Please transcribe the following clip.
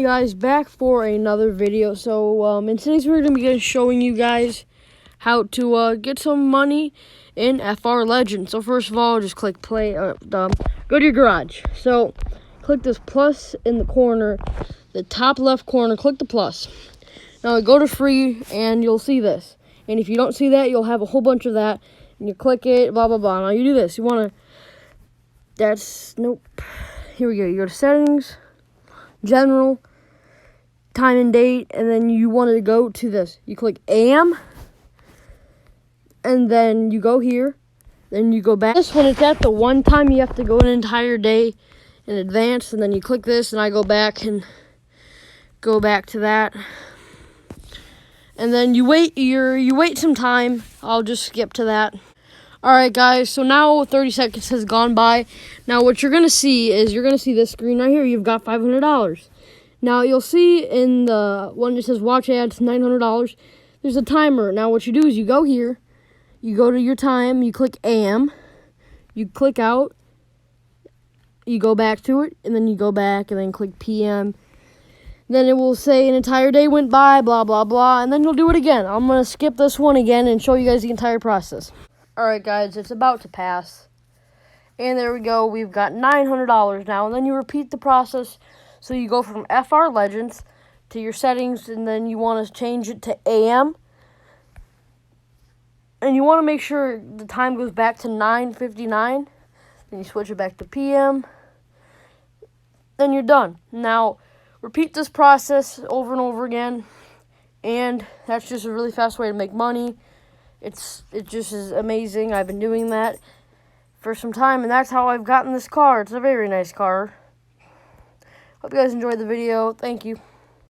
Hey guys, back for another video. So in today's we're going to be showing you guys how to get some money in FR Legends. So first of all, just click play, go to your garage. So click this plus in the corner, the top left corner, click the plus. Now go to free and you'll see this. And if you don't see that, you'll have a whole bunch of that. And you click it, blah, blah, blah. Now you do this. You want to, nope. Here we go. You go to settings, general, time and date, and then you want to go to this. You click AM, and then you go here. Then you go back. This one, it's at the one time you have to go an entire day in advance, and then you click this, and I go back and go back to that. And then you wait some time. I'll just skip to that. Alright guys, so now 30 seconds has gone by. Now what you're going to see is this screen right here. You've got $500. Now you'll see in the one that says watch ads, $900. There's a timer. Now what you do is you go here. You go to your time. You click AM. You click out. You go back to it. And then you go back and then click PM. Then it will say an entire day went by, blah, blah, blah. And then you'll do it again. I'm going to skip this one again and show you guys the entire process. Alright guys, it's about to pass. And there we go. We've got $900 now. And then you repeat the process. So you go from FR Legends to your settings, and then you want to change it to AM. And you want to make sure the time goes back to 9:59. Then you switch it back to PM. Then you're done. Now, repeat this process over and over again. And that's just a really fast way to make money. It just is amazing. I've been doing that for some time, and that's how I've gotten this car. It's a very nice car. Hope you guys enjoyed the video. Thank you.